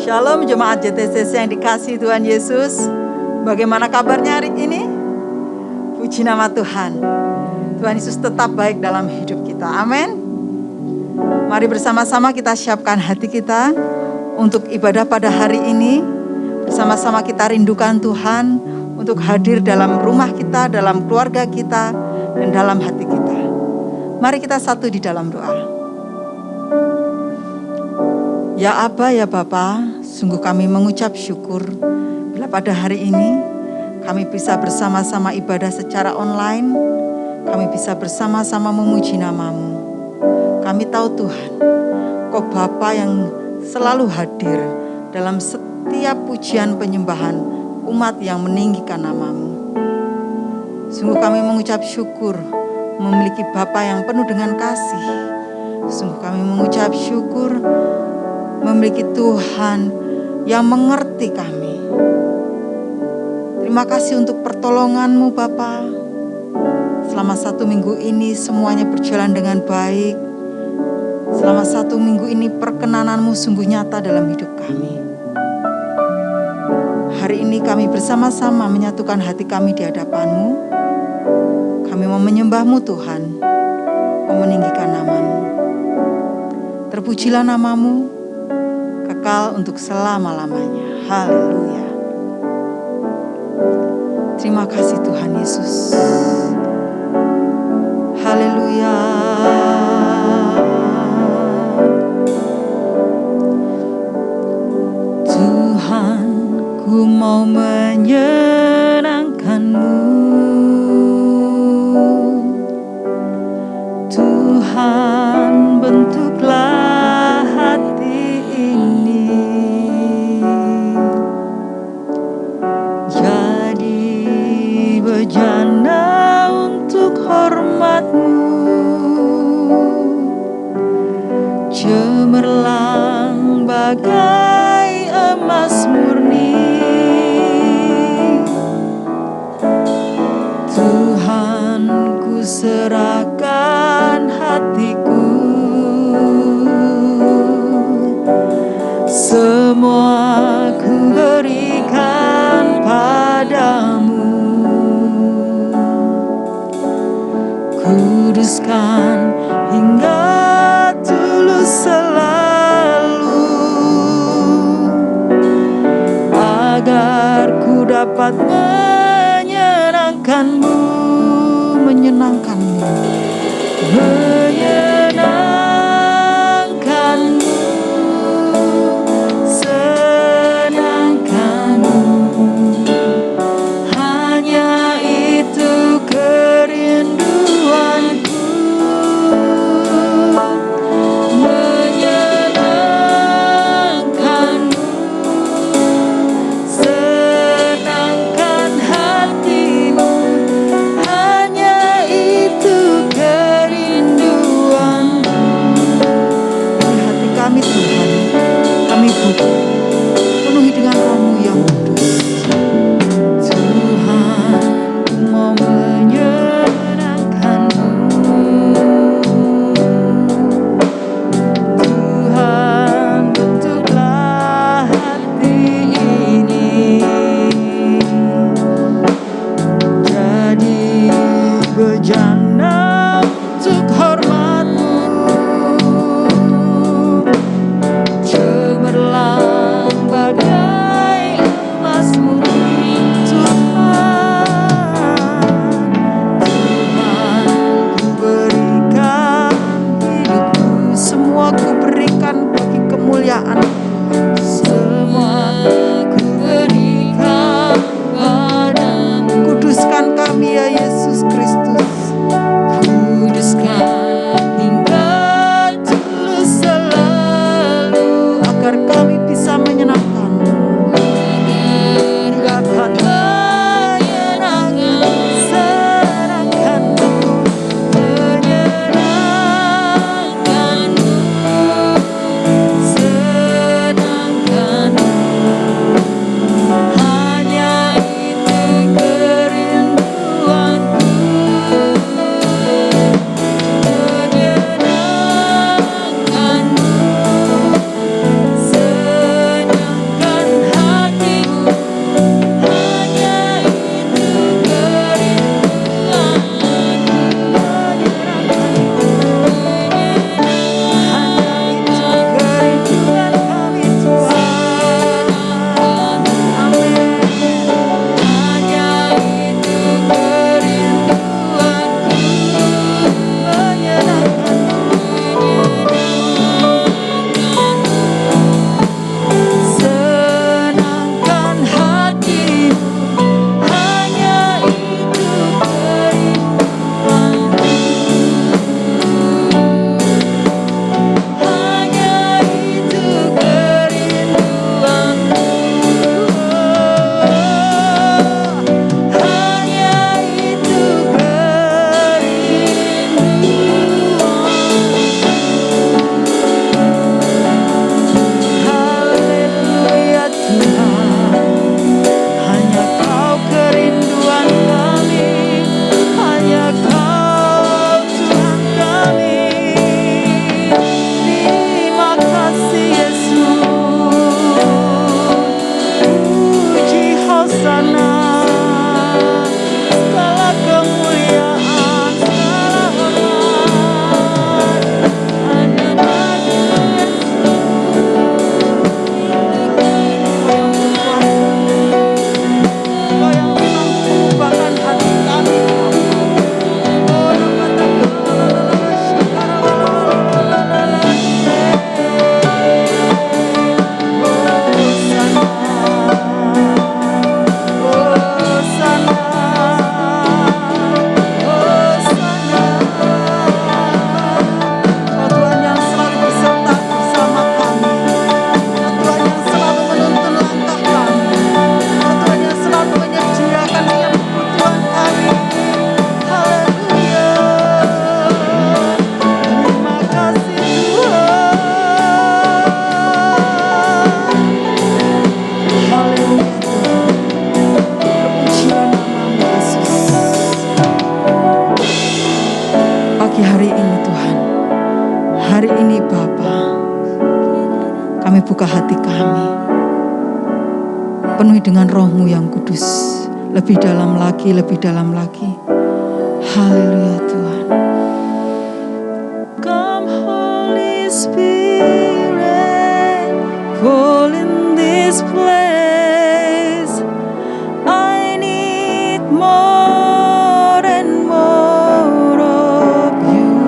Shalom jemaat JTCC yang dikasihi Tuhan Yesus. Bagaimana kabarnya hari ini? Puji nama Tuhan. Tuhan Yesus tetap baik dalam hidup kita. Amin. Mari bersama-sama kita siapkan hati kita untuk ibadah pada hari ini. Bersama-sama kita rindukan Tuhan untuk hadir dalam rumah kita, dalam keluarga kita, dan dalam hati kita. Mari kita satu di dalam doa. Ya Aba, ya Bapa, sungguh kami mengucap syukur bila pada hari ini kami bisa bersama-sama ibadah secara online, kami bisa bersama-sama memuji nama-Mu. Kami tahu Tuhan, Kau Bapa yang selalu hadir dalam setiap pujian penyembahan umat yang meninggikan nama-Mu. Sungguh kami mengucap syukur memiliki Bapa yang penuh dengan kasih. Sungguh kami mengucap syukur memiliki Tuhan yang mengerti kami. Terima kasih untuk pertolongan-Mu Bapa. Selama 1 minggu ini semuanya berjalan dengan baik. Selama 1 minggu ini perkenanan-Mu sungguh nyata dalam hidup kami. Hari ini kami bersama-sama menyatukan hati kami di hadapan-Mu. Kami mau menyembah-Mu Tuhan, mau meninggikan nama-Mu. Terpujilah nama-Mu, kekal untuk selama-lamanya. Haleluya. Terima kasih Tuhan Yesus. Haleluya. Tuhan, ku mau menyenangkan-Mu. Tuhan, bentuklah hati ini jadi bejana untuk hormat-Mu, cemerlang bagai emas murni. Tuhan, ku serahkan hatiku, semua ku berikan padamu. Kuduskan hingga tulus selalu, agar ku dapat menyenangkan-Mu, menyenangkan-Mu, menyenangkan-Mu, senangkan-Mu. Hanya itu kerinduanku, menyenangkan-Mu, senangkan-Mu. Kami buka hati kami, penuhi dengan Roh-Mu yang kudus. Lebih dalam lagi, lebih dalam lagi. Haleluya Tuhan. Come Holy Spirit, fall in this place. I need more and more of you.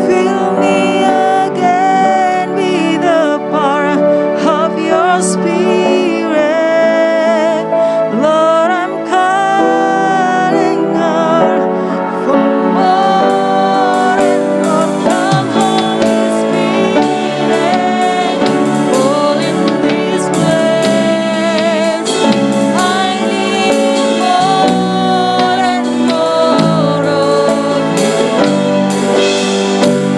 Fill me again with the power of your Spirit. Lord, I'm calling out for more and more. Come Holy Spirit, fall in this place. I need more and more of you.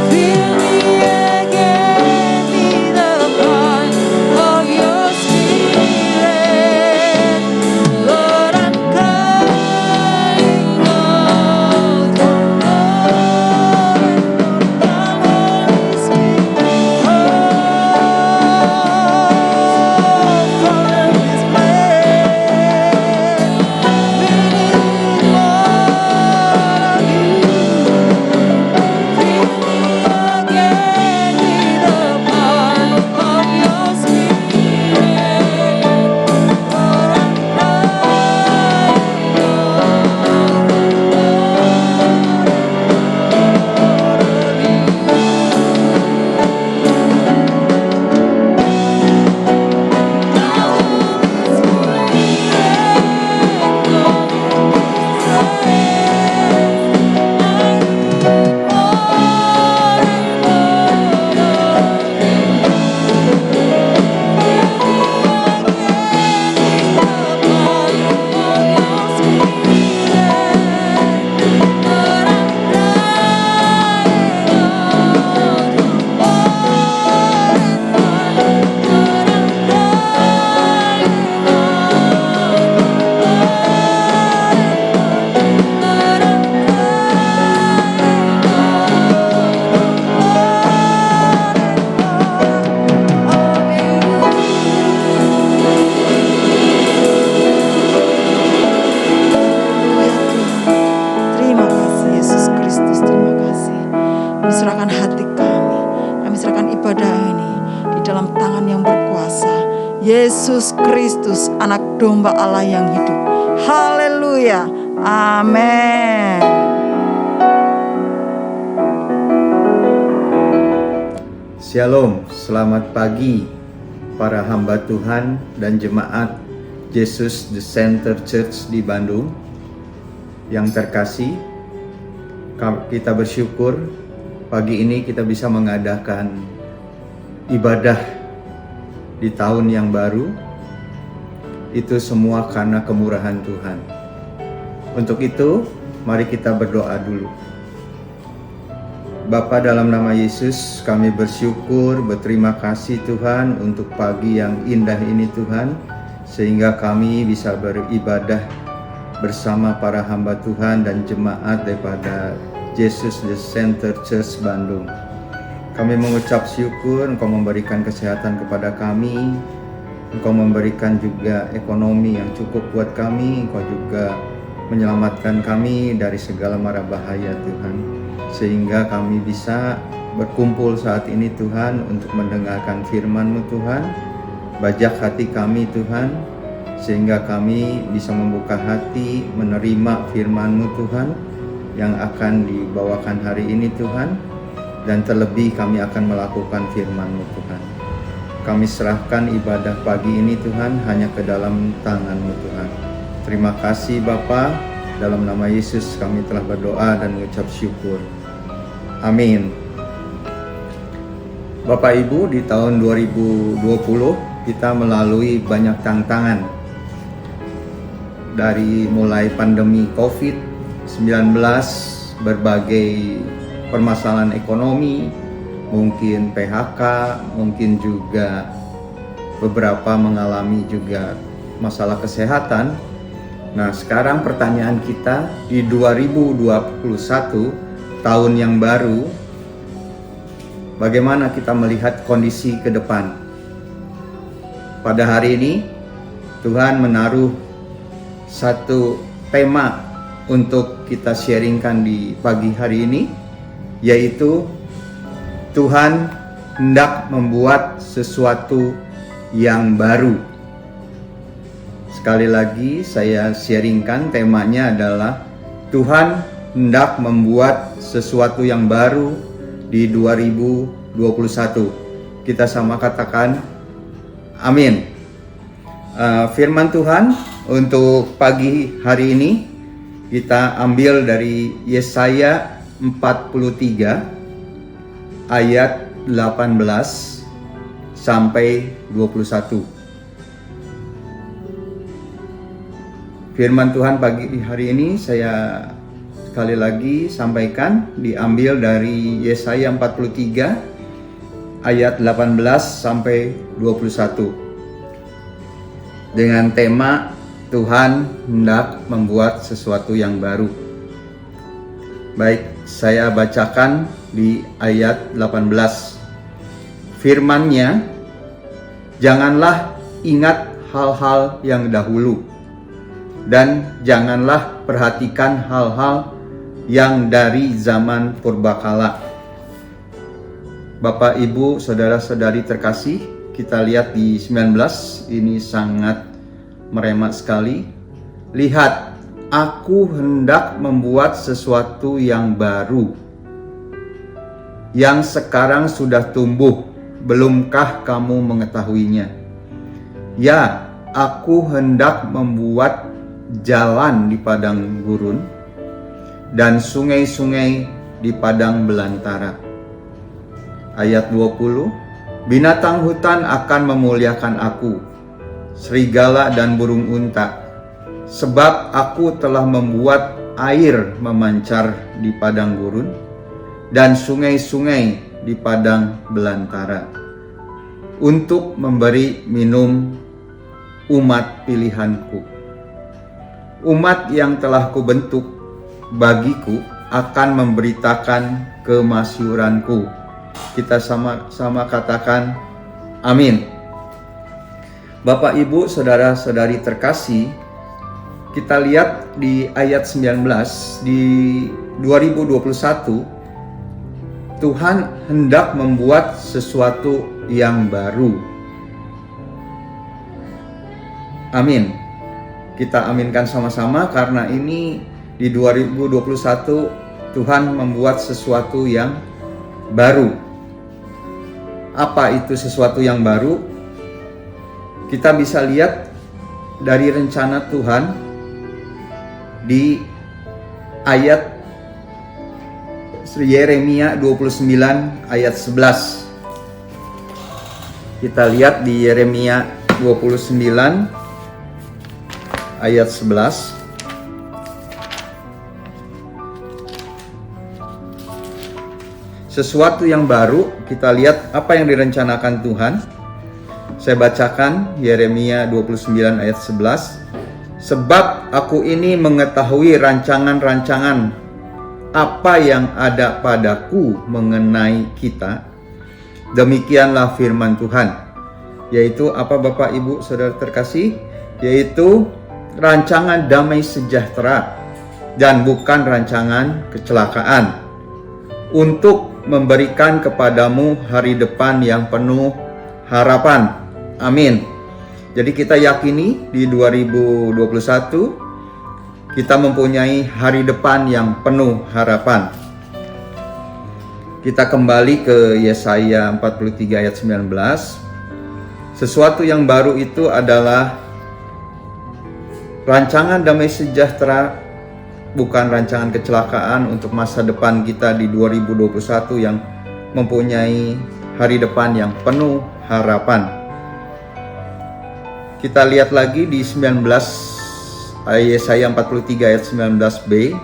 Fill me again with the power of your Spirit. Lord, I'm calling out for more and more. Come Holy Spirit, fall in this place. We need more of you. Fill me again with the power of your Spirit. Lord, I'm Terima kasih Yesus Kristus, terima kasih. Kami serahkan hati kami serahkan ibadah ini di dalam tangan yang berkuasa, Yesus Kristus, anak domba Allah yang hidup. Haleluya, amin. Shalom, selamat pagi para hamba Tuhan dan jemaat Jesus The Center Church di Bandung. Yang terkasih, kita bersyukur pagi ini kita bisa mengadakan ibadah di tahun yang baru. Itu semua karena kemurahan Tuhan. Untuk itu, mari kita berdoa dulu. Bapa, dalam nama Yesus, kami bersyukur, berterima kasih Tuhan untuk pagi yang indah ini Tuhan, sehingga kami bisa beribadah bersama para hamba Tuhan dan jemaat daripada Jesus The Center Church Bandung. Kami mengucap syukur Engkau memberikan kesehatan kepada kami, Engkau memberikan juga ekonomi yang cukup buat kami, Engkau juga menyelamatkan kami dari segala mara bahaya Tuhan, sehingga kami bisa berkumpul saat ini Tuhan untuk mendengarkan firman-Mu Tuhan. Bajak hati kami Tuhan, sehingga kami bisa membuka hati menerima firman-Mu Tuhan yang akan dibawakan hari ini Tuhan, dan terlebih kami akan melakukan firman-Mu Tuhan. Kami serahkan ibadah pagi ini Tuhan hanya ke dalam tangan-Mu Tuhan. Terima kasih Bapa, dalam nama Yesus kami telah berdoa dan mengucap syukur. Amin. Bapak Ibu, di tahun 2020 kita melalui banyak tantangan. Dari mulai pandemi COVID-19, berbagai permasalahan ekonomi, mungkin PHK, mungkin juga beberapa mengalami juga masalah kesehatan. Nah, sekarang pertanyaan kita di 2021, tahun yang baru, bagaimana kita melihat kondisi ke depan. Pada hari ini Tuhan menaruh satu tema untuk kita sharingkan di pagi hari ini, yaitu Tuhan hendak membuat sesuatu yang baru. Sekali lagi saya sharingkan, temanya adalah Tuhan hendak membuat sesuatu yang baru di 2021. Kita sama katakan amin. Firman Tuhan untuk pagi hari ini kita ambil dari Yesaya 43 ayat 18 sampai 21. Firman Tuhan pagi hari ini saya sekali lagi sampaikan, diambil dari Yesaya 43 ayat 18 sampai 21 dengan tema Tuhan hendak membuat sesuatu yang baru. Baik, saya bacakan di ayat 18. Firman-Nya, janganlah ingat hal-hal yang dahulu, dan janganlah perhatikan hal-hal yang dari zaman purbakala. Bapak, Ibu, saudara-saudari terkasih, kita lihat di 19, ini sangat meremat sekali. Lihat, aku hendak membuat sesuatu yang baru, yang sekarang sudah tumbuh, belumkah kamu mengetahuinya? Ya, aku hendak membuat jalan di padang gurun dan sungai-sungai di padang belantara. Ayat 20, binatang hutan akan memuliakan aku, serigala dan burung unta, sebab aku telah membuat air memancar di padang gurun dan sungai-sungai di padang belantara, untuk memberi minum umat pilihanku. Umat yang telah kubentuk bagiku akan memberitakan kemasyhuranku. Kita sama-sama katakan amin. Bapak, Ibu, saudara-saudari terkasih, kita lihat di ayat 19 di 2021, Tuhan hendak membuat sesuatu yang baru. Amin. Kita aminkan sama-sama, karena ini di 2021 Tuhan membuat sesuatu yang baru. Apa itu sesuatu yang baru? Kita bisa lihat dari rencana Tuhan di ayat Yeremia 29 ayat 11. Kita lihat di Yeremia 29 ayat 11. Sesuatu yang baru, kita lihat apa yang direncanakan Tuhan. Saya bacakan Yeremia 29 ayat 11. Sebab aku ini mengetahui rancangan-rancangan apa yang ada padaku mengenai kita. Demikianlah firman Tuhan. Yaitu apa, Bapak, Ibu, saudara terkasih? Yaitu rancangan damai sejahtera dan bukan rancangan kecelakaan, untuk memberikan kepadamu hari depan yang penuh harapan. Amin. Jadi kita yakini di 2021 kita mempunyai hari depan yang penuh harapan. Kita kembali ke Yesaya 43 ayat 19. Sesuatu yang baru itu adalah rancangan damai sejahtera, bukan rancangan kecelakaan, untuk masa depan kita di 2021 yang mempunyai hari depan yang penuh harapan. Kita lihat lagi di 19 Yesaya 43 ayat 19b.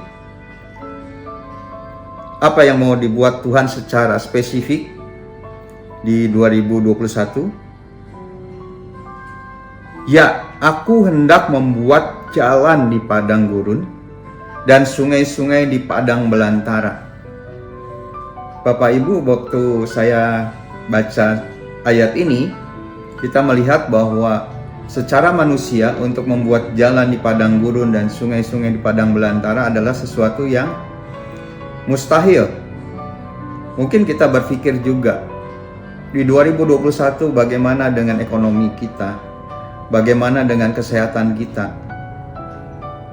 Apa yang mau dibuat Tuhan secara spesifik di 2021? Ya, aku hendak membuat jalan di padang gurun dan sungai-sungai di padang belantara. Bapak Ibu, waktu saya baca ayat ini, kita melihat bahwa secara manusia untuk membuat jalan di padang gurun dan sungai-sungai di padang belantara adalah sesuatu yang mustahil. Mungkin kita berpikir juga, di 2021 bagaimana dengan ekonomi kita? Bagaimana dengan kesehatan kita?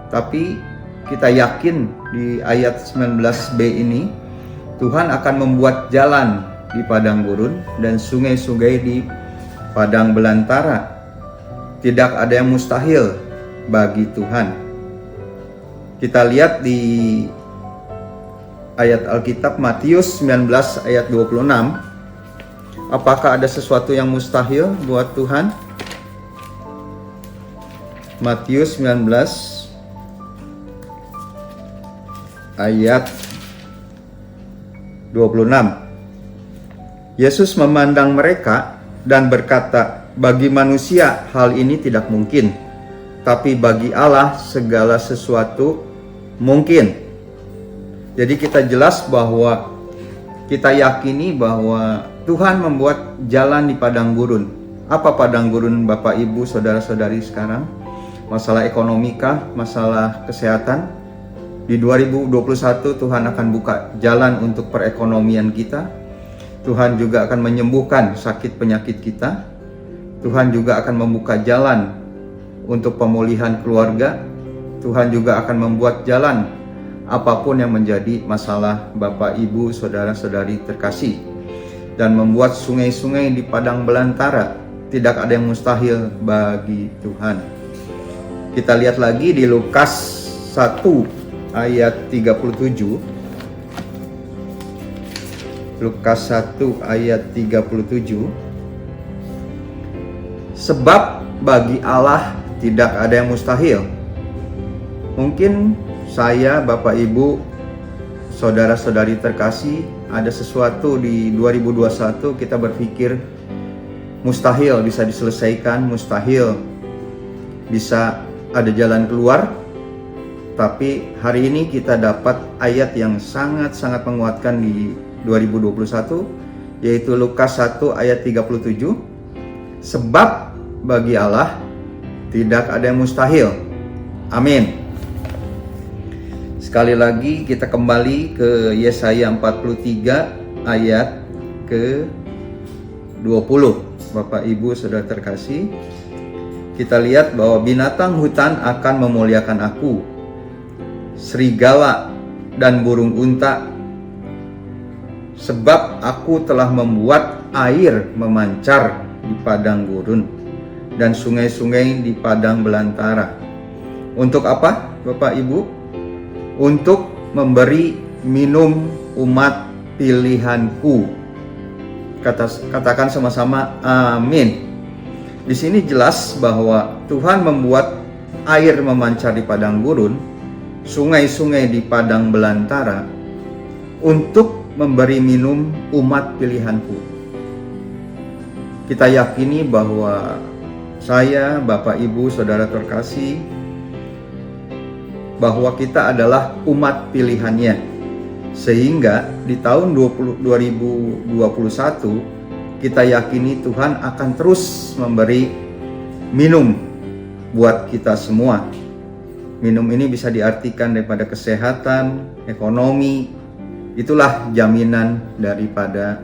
Tapi kita yakin di ayat 19b ini, Tuhan akan membuat jalan di padang gurun dan sungai-sungai di padang belantara. Tidak ada yang mustahil bagi Tuhan. Kita lihat di ayat Alkitab Matius 19 ayat 26. Apakah ada sesuatu yang mustahil buat Tuhan? Matius 19 ayat 26. Yesus memandang mereka dan berkata, bagi manusia hal ini tidak mungkin, tapi bagi Allah segala sesuatu mungkin. Jadi kita jelas bahwa kita yakini bahwa Tuhan membuat jalan di padang gurun. Apa padang gurun Bapak Ibu Saudara-saudari sekarang? Masalah ekonomi kah? Masalah kesehatan? Di 2021 Tuhan akan buka jalan untuk perekonomian kita. Tuhan juga akan menyembuhkan sakit penyakit kita. Tuhan juga akan membuka jalan untuk pemulihan keluarga. Tuhan juga akan membuat jalan apapun yang menjadi masalah Bapak, Ibu, Saudara-saudari terkasih. Dan membuat sungai-sungai di padang belantara. Tidak ada yang mustahil bagi Tuhan. Kita lihat lagi di Lukas 1 ayat 37. Lukas 1 ayat 37. Sebab bagi Allah tidak ada yang mustahil. Mungkin saya, Bapak Ibu, Saudara-saudari terkasih, ada sesuatu di 2021 kita berpikir mustahil bisa diselesaikan, mustahil bisa ada jalan keluar. Tapi hari ini kita dapat ayat yang sangat-sangat menguatkan di 2021, yaitu Lukas 1 ayat 37. Sebab bagi Allah tidak ada yang mustahil. Amin. Sekali lagi kita kembali ke Yesaya 43 ayat ke 20. Bapak Ibu Saudara terkasih, kita lihat bahwa binatang hutan akan memuliakan aku, serigala dan burung unta, sebab aku telah membuat air memancar di padang gurun dan sungai-sungai di padang belantara. Untuk apa, Bapak Ibu? Untuk memberi minum umat pilihanku. Katakan sama-sama amin. Di sini jelas bahwa Tuhan membuat air memancar di padang gurun, sungai-sungai di padang belantara, untuk memberi minum umat pilihanku. Kita yakini bahwa saya, Bapak, Ibu, Saudara terkasih, bahwa kita adalah umat pilihannya. Sehingga di tahun 2021 kita yakini Tuhan akan terus memberi minum buat kita semua. Minum ini bisa diartikan daripada kesehatan, ekonomi. Itulah jaminan daripada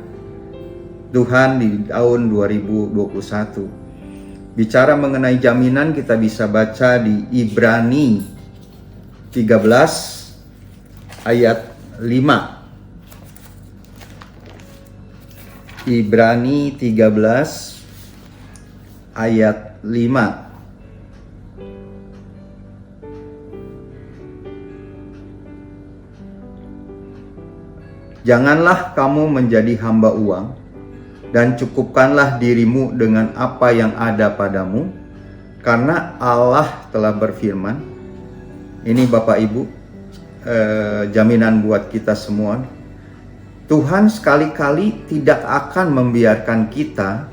Tuhan di tahun 2021. Bicara mengenai jaminan, kita bisa baca di Ibrani 13 ayat 5. Ibrani 13 ayat 5. Janganlah kamu menjadi hamba uang, dan cukupkanlah dirimu dengan apa yang ada padamu, karena Allah telah berfirman. Ini Bapak Ibu, jaminan buat kita semua. Tuhan sekali-kali tidak akan membiarkan kita,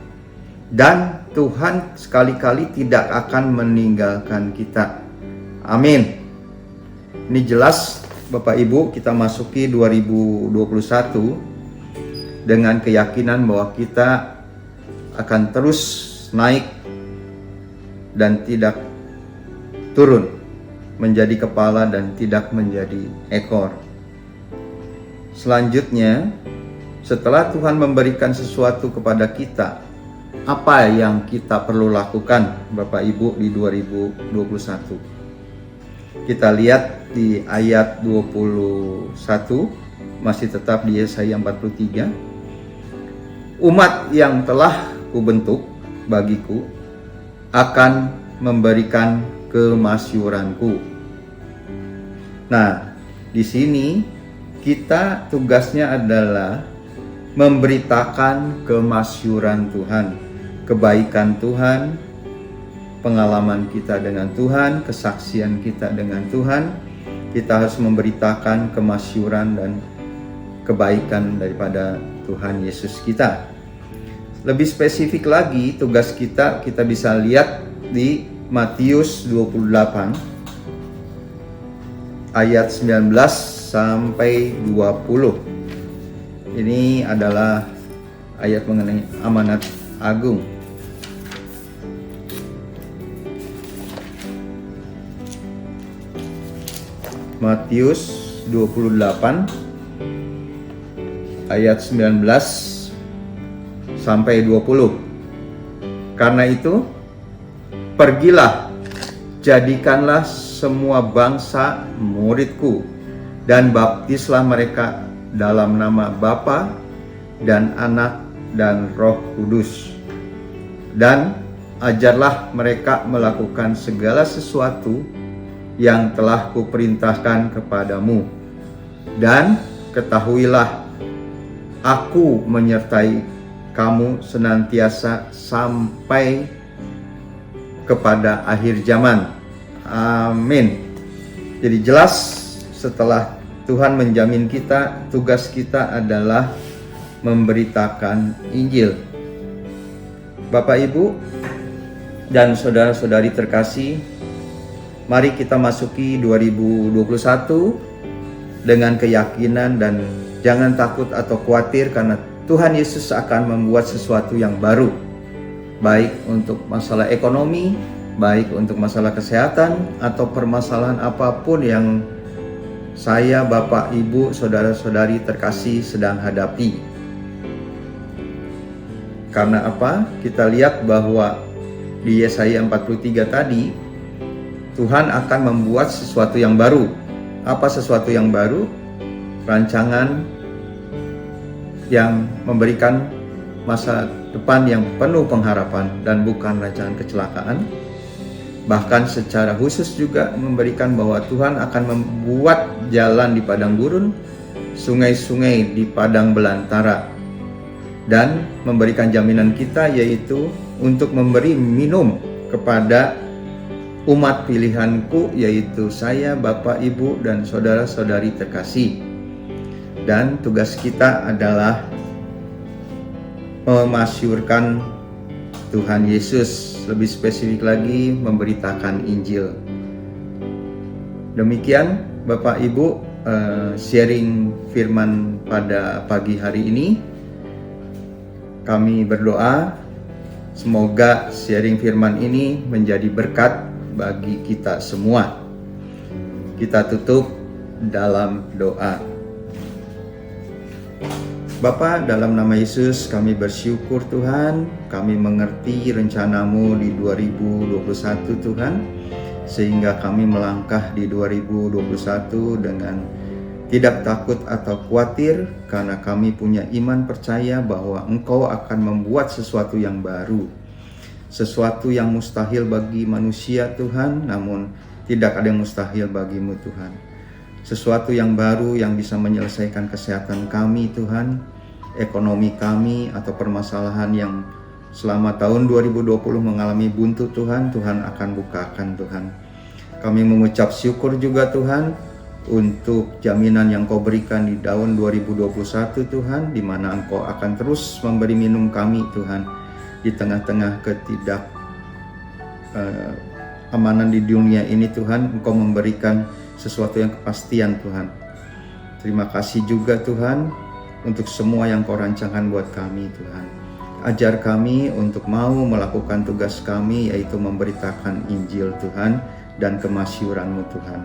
dan Tuhan sekali-kali tidak akan meninggalkan kita. Amin. Ini jelas Bapak Ibu, kita masuki 2021. dengan keyakinan bahwa kita akan terus naik dan tidak turun, menjadi kepala dan tidak menjadi ekor. Selanjutnya, setelah Tuhan memberikan sesuatu kepada kita, apa yang kita perlu lakukan Bapak Ibu di 2021? Kita lihat di ayat 21, masih tetap di Yesaya 43. Umat yang telah kubentuk bagiku akan memberikan kemasyuranku. Nah, di sini kita tugasnya adalah memberitakan kemasyuran Tuhan, kebaikan Tuhan, pengalaman kita dengan Tuhan, kesaksian kita dengan Tuhan. Kita harus memberitakan kemasyuran dan kebaikan daripada Tuhan Yesus kita. Lebih spesifik lagi, tugas kita bisa lihat di Matius 28 ayat 19 sampai 20. Ini adalah ayat mengenai amanat agung. Matius 28 ayat 19 sampai 20. Karena itu, pergilah, jadikanlah semua bangsa muridku, dan baptislah mereka dalam nama Bapa dan Anak dan Roh Kudus, dan ajarlah mereka melakukan segala sesuatu yang telah kuperintahkan kepadamu, dan ketahuilah, aku menyertai kamu senantiasa sampai kepada akhir zaman. Amin. Jadi jelas, setelah Tuhan menjamin kita, tugas kita adalah memberitakan Injil. Bapak, Ibu, dan saudara-saudari terkasih, mari kita masuki 2021 dengan keyakinan dan jangan takut atau khawatir, karena Tuhan Yesus akan membuat sesuatu yang baru, baik untuk masalah ekonomi, baik untuk masalah kesehatan, atau permasalahan apapun yang saya, Bapak, Ibu, saudara-saudari terkasih sedang hadapi. Karena apa? Kita lihat bahwa di Yesaya 43 tadi, Tuhan akan membuat sesuatu yang baru. Apa sesuatu yang baru? Rancangan yang memberikan masa depan yang penuh pengharapan dan bukan rancangan kecelakaan. Bahkan secara khusus juga memberikan bahwa Tuhan akan membuat jalan di padang gurun, sungai-sungai di padang belantara, dan memberikan jaminan kita, yaitu untuk memberi minum kepada umat pilihanku, yaitu saya, Bapak, Ibu, dan saudara-saudari terkasih. Dan tugas kita adalah memasyurkan Tuhan Yesus, lebih spesifik lagi memberitakan Injil. Demikian Bapak, Ibu, sharing firman pada pagi hari ini. Kami berdoa semoga sharing firman ini menjadi berkat bagi kita semua. Kita tutup dalam doa. Bapa, dalam nama Yesus kami bersyukur Tuhan, kami mengerti rencana-Mu di 2021 Tuhan, sehingga kami melangkah di 2021 dengan tidak takut atau khawatir, karena kami punya iman percaya bahwa Engkau akan membuat sesuatu yang baru, sesuatu yang mustahil bagi manusia Tuhan, namun tidak ada yang mustahil bagi-Mu Tuhan. Sesuatu yang baru yang bisa menyelesaikan kesehatan kami Tuhan, ekonomi kami, atau permasalahan yang selama tahun 2020 mengalami buntu Tuhan, Tuhan akan bukakan Tuhan. Kami mengucap syukur juga Tuhan untuk jaminan yang Kau berikan di tahun 2021 Tuhan, di mana Engkau akan terus memberi minum kami Tuhan, di tengah-tengah amanan di dunia ini Tuhan, Engkau memberikan sesuatu yang kepastian Tuhan. Terima kasih juga Tuhan untuk semua yang Kau rancangkan buat kami Tuhan. Ajar kami untuk mau melakukan tugas kami, yaitu memberitakan Injil Tuhan dan kemasyuran-Mu Tuhan.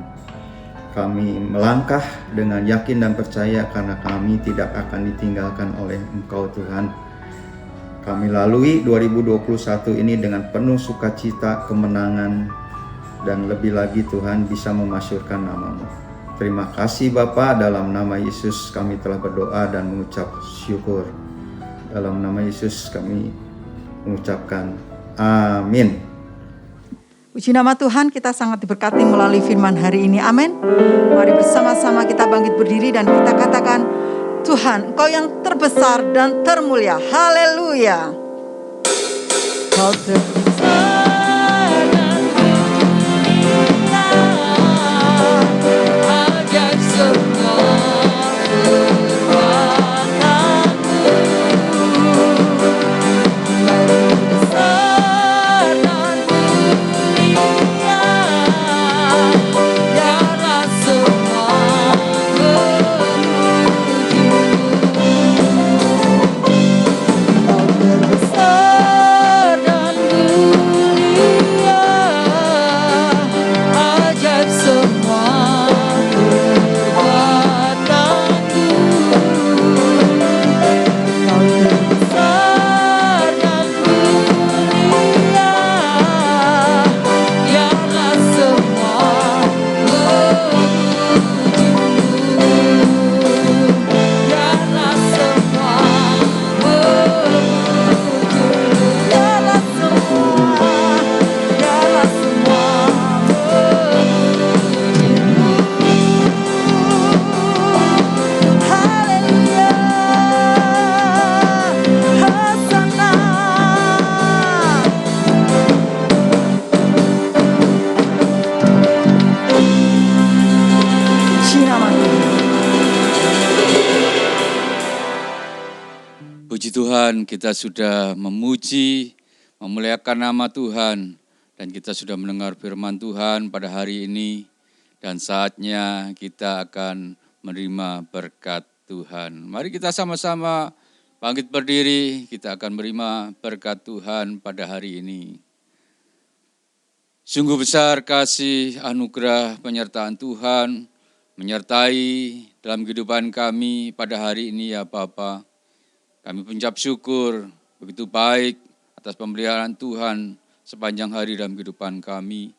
Kami melangkah dengan yakin dan percaya karena kami tidak akan ditinggalkan oleh Engkau Tuhan. Kami lalui 2021 ini dengan penuh sukacita, kemenangan, dan lebih lagi Tuhan bisa memasyurkan nama-Mu. Terima kasih Bapa, dalam nama Yesus kami telah berdoa dan mengucap syukur. Dalam nama Yesus kami mengucapkan amin. Puji nama Tuhan, kita sangat diberkati melalui firman hari ini. Amin. Mari bersama-sama kita bangkit berdiri dan kita katakan, Tuhan, Engkau yang terbesar dan termulia. Haleluya. Kau terbesar dan mulia, ajaib semua perbuatanmu. Besar dan mulia, biarlah semua terbesar dan mulia, ajaib semua perbuatanmu. Kau terbesar dan mulia, biarlah semua memuji-Mu. Biarlah semua memuji-Mu. Biarlah semua memuji-Mu. Haleluya. Hosana. Puji nama Tuhan. Puji Tuhan, kita sudah memuji, memuliakan nama Tuhan, dan kita sudah mendengar firman Tuhan pada hari ini, dan saatnya kita akan menerima berkat Tuhan. Mari kita sama-sama bangkit berdiri, kita akan menerima berkat Tuhan pada hari ini. Sungguh besar kasih, anugerah, penyertaan Tuhan, menyertai dalam kehidupan kami pada hari ini ya Bapa. Kami mengucap syukur begitu baik atas pemeliharaan Tuhan sepanjang hari dalam kehidupan kami.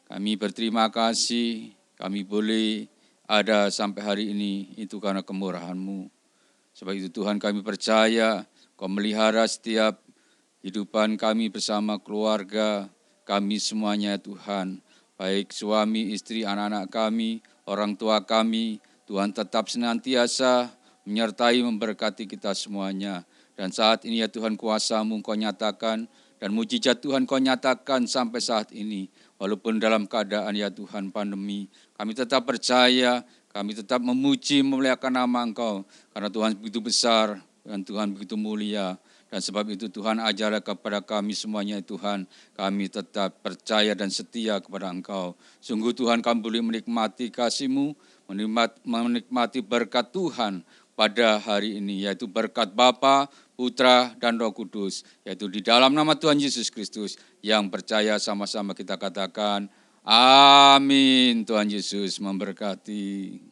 Kami berterima kasih, kami boleh ada sampai hari ini, itu karena kemurahan-Mu. Sebab itu Tuhan kami percaya, Kau melihara setiap kehidupan kami bersama keluarga, kami semuanya Tuhan. Baik suami, istri, anak-anak kami, orang tua kami, Tuhan tetap senantiasa menyertai, memberkati kita semuanya. Dan saat ini ya Tuhan, kuasa-Mu Kau nyatakan, dan mujizat Tuhan Kau nyatakan sampai saat ini. Walaupun dalam keadaan ya Tuhan pandemi, kami tetap percaya, kami tetap memuji, memuliakan nama Engkau. Karena Tuhan begitu besar, dan Tuhan begitu mulia. Dan sebab itu Tuhan ajarlah kepada kami semuanya Tuhan, kami tetap percaya dan setia kepada Engkau. Sungguh Tuhan kami boleh menikmati kasih-Mu, menikmati berkat Tuhan pada hari ini, yaitu berkat Bapa, Putra, dan Roh Kudus, yaitu di dalam nama Tuhan Yesus Kristus. Yang percaya sama-sama kita katakan, amin. Tuhan Yesus memberkati.